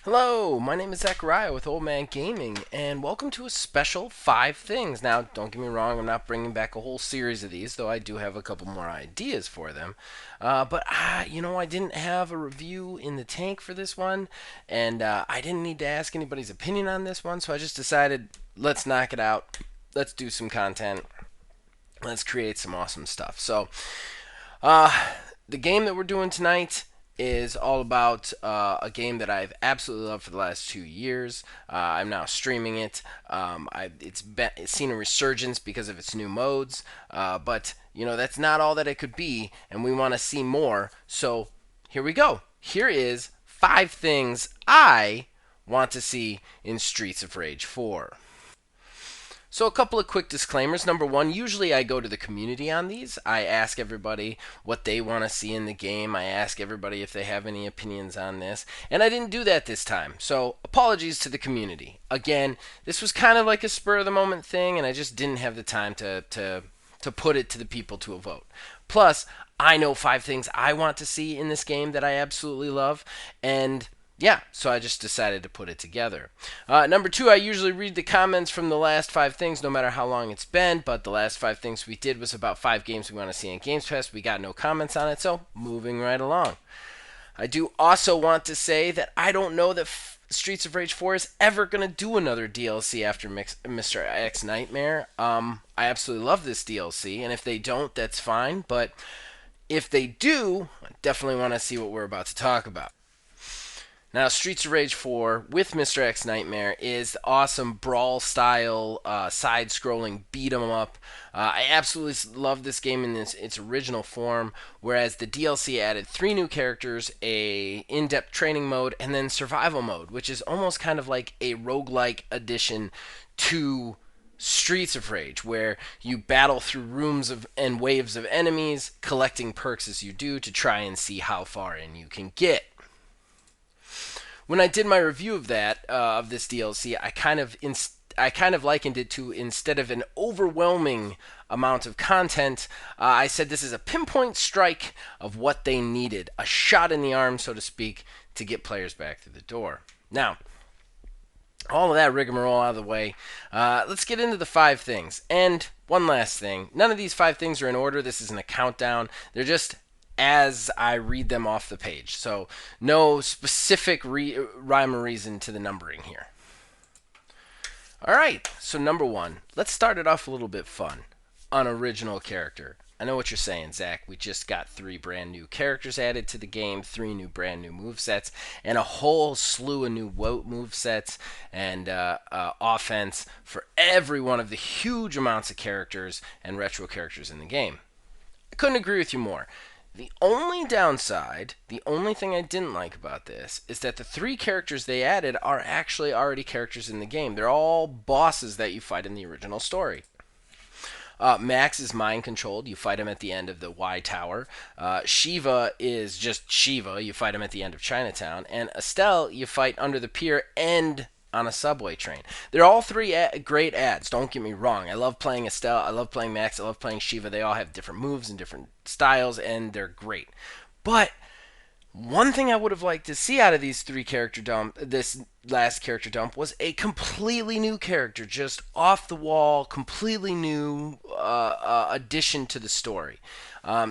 Hello, my name is Zachariah with Old Man Gaming, and welcome to a special 5 things. Now, don't get me wrong, I'm not bringing back a whole series of these, though I do have a couple more ideas for them. But I didn't have a review in the tank for this one, and I didn't need to ask anybody's opinion on this one, so I just decided let's knock it out. Let's do some content. Let's create some awesome stuff. Uh, the game that we're doing tonight is all about a game that I've absolutely loved for the last 2 years. I'm now streaming it. It's seen a resurgence because of its new modes, but that's not all that it could be, and we want to see more. So here we go. Here is 5 things I want to see in Streets of Rage 4. So, a couple of quick disclaimers. Number one, usually I go to the community on these. I ask everybody what they want to see in the game. I ask everybody if they have any opinions on this. And I didn't do that this time. So, apologies to the community. Again, this was kind of like a spur of the moment thing, and I just didn't have the time to put it to the people to a vote. Plus, I know 5 things I want to see in this game that I absolutely love, and yeah, so I just decided to put it together. Number two, I usually read the comments from the last 5 things, no matter how long it's been, but the last 5 things we did was about 5 games we want to see in Games Pass. We got no comments on it, so moving right along. I do also want to say that I don't know that Streets of Rage 4 is ever going to do another DLC after mr.X Nightmare. I absolutely love this DLC, and if they don't, that's fine, but if they do, I definitely want to see what we're about to talk about. Now, Streets of Rage 4 with mr.X Nightmare is the awesome brawl style, side scrolling beat 'em up. I absolutely love this game in its original form, whereas the DLC added 3 new characters, a in-depth training mode, and then survival mode, which is almost kind of like a roguelike addition to Streets of Rage, where you battle through and waves of enemies, collecting perks as you do to try and see how far in you can get. When I did my review of this DLC, I kind of likened it to, instead of an overwhelming amount of content, I said this is a pinpoint strike of what they needed, a shot in the arm, so to speak, to get players back through the door. Now, all of that rigmarole out of the way, let's get into the 5 things. And one last thing, none of these 5 things are in order. This isn't a countdown. They're just as I read them off the page. So no specific rhyme or reason to the numbering here. All right, so number one, let's start it off a little bit fun. Unoriginal character. I know what you're saying, Zach. We just got 3 brand new characters added to the game, 3 new brand new movesets, and a whole slew of new movesets and offense for every one of the huge amounts of characters and retro characters in the game. I couldn't agree with you more. The only downside, the only thing I didn't like about this, is that the 3 characters they added are actually already characters in the game. They're all bosses that you fight in the original story. Max is mind controlled. You fight him at the end of the Y Tower. Shiva is just Shiva. You fight him at the end of Chinatown. And Estelle, you fight under the pier and on a subway train. They're all 3 great ads. Don't get me wrong. I love playing Estelle. I love playing Max. I love playing Shiva. They all have different moves and different styles, and they're great. But one thing I would have liked to see out of this last character dump, was a completely new character, just off the wall, completely new addition to the story.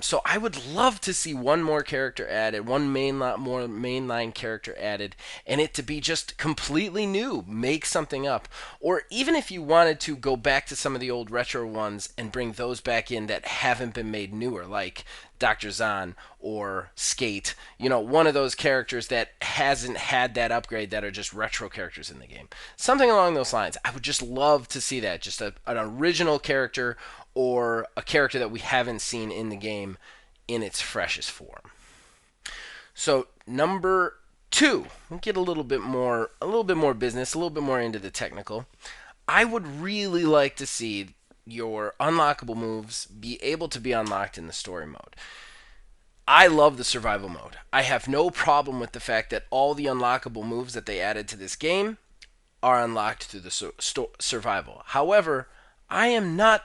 So I would love to see one more character added, more mainline character added, and it to be just completely new, make something up. Or even if you wanted to go back to some of the old retro ones and bring those back in that haven't been made newer, like Dr. Zahn or Skate, one of those characters that hasn't had that upgrade that are just retro characters in the game. Something along those lines. I would just love to see that. Just an original character or a character that we haven't seen in the game in its freshest form. So number 2, we'll get a little bit more business, a little bit more into the technical. I would really like to see your unlockable moves be able to be unlocked in the story mode. I love the survival mode. I have no problem with the fact that all the unlockable moves that they added to this game are unlocked through the survival. However, I am not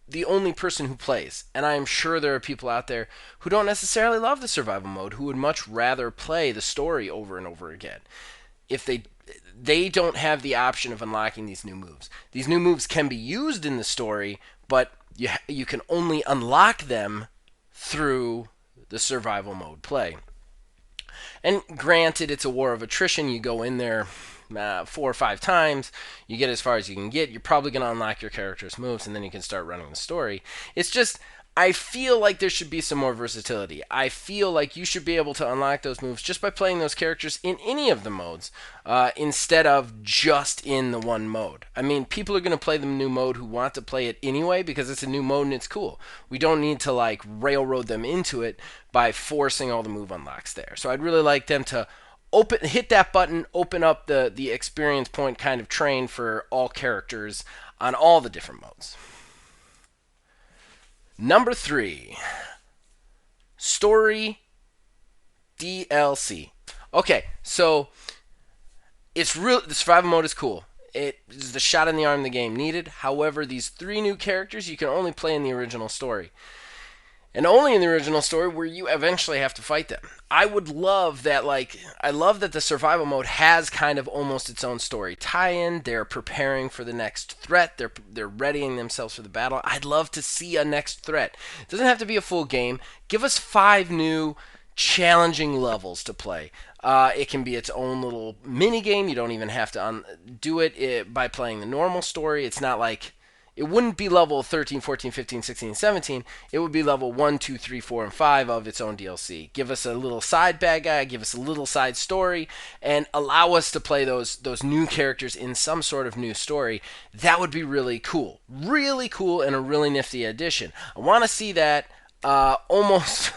the only person who plays, and I am sure there are people out there who don't necessarily love the survival mode, who would much rather play the story over and over again. if they don't have the option of unlocking these new moves. These new moves can be used in the story, but you can only unlock them through the survival mode play. And granted, it's a war of attrition. You go in there 4 or 5 times, you get as far as you can get. You're probably going to unlock your character's moves, and then you can start running the story. It's just, I feel like there should be some more versatility. I feel like you should be able to unlock those moves just by playing those characters in any of the modes, instead of just in the one mode. I mean, people are going to play the new mode who want to play it anyway because it's a new mode and it's cool. We don't need to like railroad them into it by forcing all the move unlocks there. So I'd really like them to hit that button, open up the experience point kind of train for all characters on all the different modes. Number 3, story DLC. Okay, so the survival mode is cool. It is the shot in the arm the game needed. However, these 3 new characters you can only play in the original story. And only in the original story where you eventually have to fight them. I would love that, I love that the survival mode has kind of almost its own story tie-in. They're preparing for the next threat. They're readying themselves for the battle. I'd love to see a next threat. It doesn't have to be a full game. Give us 5 new challenging levels to play. It can be its own little mini game. You don't even have to do it by playing the normal story. It's not like... It wouldn't be level 13, 14, 15, 16, 17. It would be level 1, 2, 3, 4, and 5 of its own DLC. Give us a little side bad guy, give us a little side story, and allow us to play those new characters in some sort of new story. That would be really cool. Really cool and a really nifty addition. I want to see that almost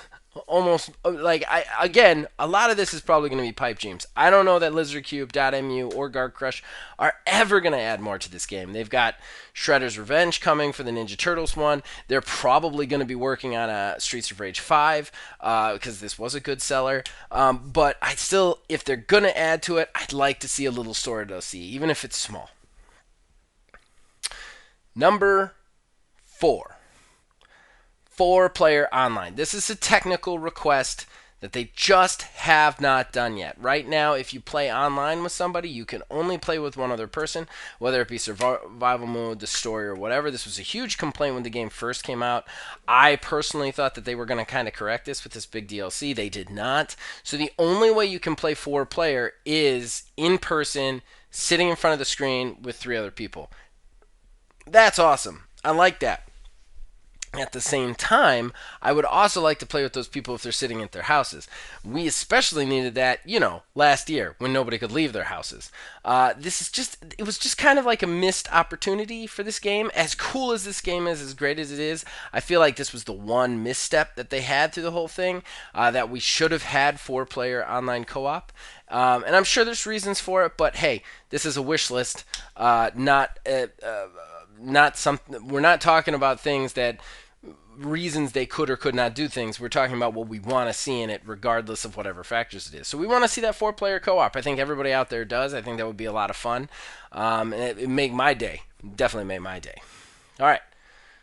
like again, a lot of this is probably going to be pipe dreams. I don't know that LizardCube, dotemu, or guardcrush are ever going to add more to this game. They've got Shredder's Revenge coming for the Ninja Turtles one. They're probably going to be working on a Streets of Rage 5 because this was a good seller. But I still, if they're going to add to it, I'd like to see a little story DLC, even if it's small. Number 4. 4-player online. This is a technical request that they just have not done yet. Right now, if you play online with somebody, you can only play with one other person, whether it be survival mode, the story, or whatever. This was a huge complaint when the game first came out. I personally thought that they were going to kind of correct this with this big DLC. They did not. So the only way you can play 4-player is in person, sitting in front of the screen with 3 other people. That's awesome. I like that. At the same time, I would also like to play with those people if they're sitting at their houses. We especially needed that, last year when nobody could leave their houses. It was just kind of like a missed opportunity for this game. As cool as this game is, as great as it is, I feel like this was the one misstep that they had through the whole thing, that we should have had 4-player online co-op. And I'm sure there's reasons for it, but hey, this is a wish list, not something. We're not talking about things that reasons they could or could not do things. We're talking about what we want to see in it, regardless of whatever factors it is. So we want to see that 4-player co-op. I think everybody out there does. I think that would be a lot of fun. And it make my day. Definitely make my day. All right.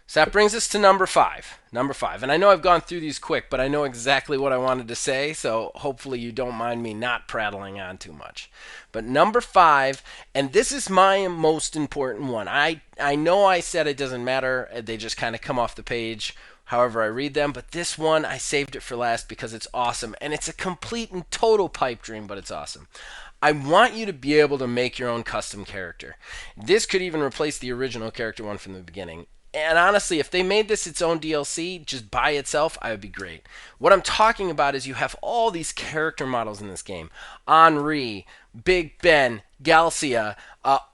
So that brings us to number 5. Number 5. And I know I've gone through these quick, but I know exactly what I wanted to say, so hopefully you don't mind me not prattling on too much. But number 5, and this is my most important one. I know I said it doesn't matter. They just kind of come off the page however I read them, but this one I saved it for last because it's awesome, and it's a complete and total pipe dream, but it's awesome. I want you to be able to make your own custom character. This could even replace the original character one from the beginning. And honestly, if they made this its own DLC just by itself, I would be great. What I'm talking about is you have all these character models in this game. Henri, Big Ben, Galcia,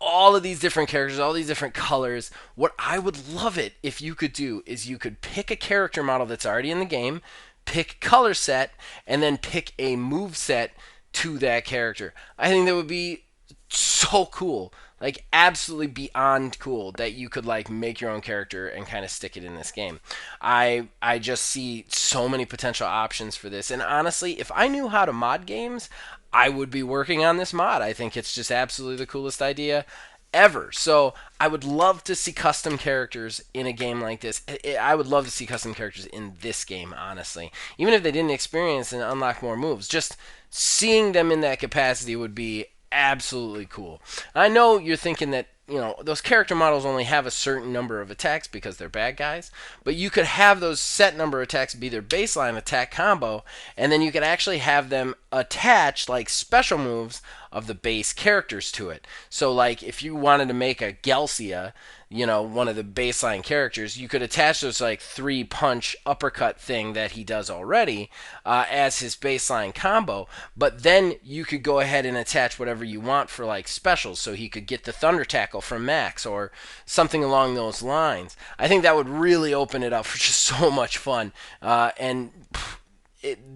all of these different characters, all these different colors. What I would love it if you could do is you could pick a character model that's already in the game, pick color set, and then pick a move set to that character. I think that would be so cool. Like, absolutely beyond cool that you could, make your own character and kind of stick it in this game. I just see so many potential options for this. And honestly, if I knew how to mod games, I would be working on this mod. I think it's just absolutely the coolest idea ever. So I would love to see custom characters in a game like this. I would love to see custom characters in this game, honestly. Even if they didn't experience and unlock more moves, just seeing them in that capacity would be absolutely cool. I know you're thinking that, those character models only have a certain number of attacks because they're bad guys, but you could have those set number of attacks be their baseline attack combo, and then you could actually have them attach like special moves of the base characters to it. So like if you wanted to make a Gelsia, one of the baseline characters, you could attach those like 3 punch uppercut thing that he does already as his baseline combo, but then you could go ahead and attach whatever you want for like specials. So he could get the Thunder Tackle from Max or something along those lines. I think that would really open it up for just so much fun.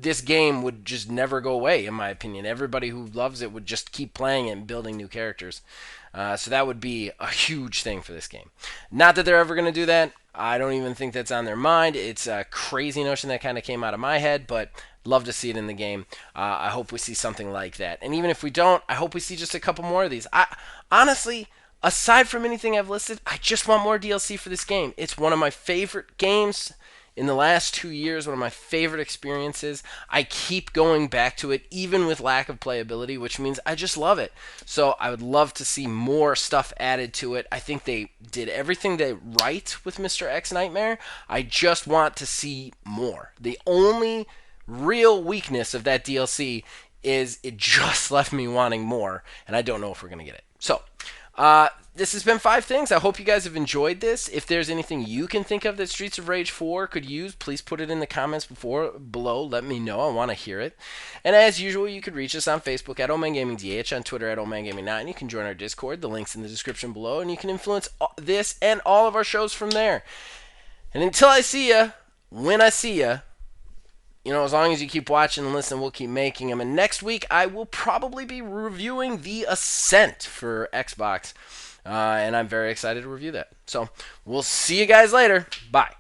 This game would just never go away, in my opinion. Everybody who loves it would just keep playing it and building new characters. So that would be a huge thing for this game. Not that they're ever going to do that. I don't even think that's on their mind. It's a crazy notion that kind of came out of my head, but love to see it in the game. I hope we see something like that. And even if we don't, I hope we see just a couple more of these. Honestly, aside from anything I've listed, I just want more DLC for this game. It's one of my favorite games in the last 2 years, one of my favorite experiences. I keep going back to it, even with lack of playability, which means I just love it. So I would love to see more stuff added to it. I think they did everything right with mr.X Nightmare. I just want to see more. The only real weakness of that DLC is it just left me wanting more, and I don't know if we're going to get it. So, this has been 5 things. I hope you guys have enjoyed this. If there's anything you can think of that Streets of Rage 4 could use, please put it in the comments below. Let me know. I want to hear it. And as usual, you could reach us on Facebook at OldManGamingDH, on Twitter at OldManGaming9. You can join our Discord. The link's in the description below, and you can influence this and all of our shows from there. And until I see ya, when I see ya, as long as you keep watching and listening, we'll keep making them. And next week, I will probably be reviewing The Ascent for Xbox. And I'm very excited to review that. So, we'll see you guys later. Bye.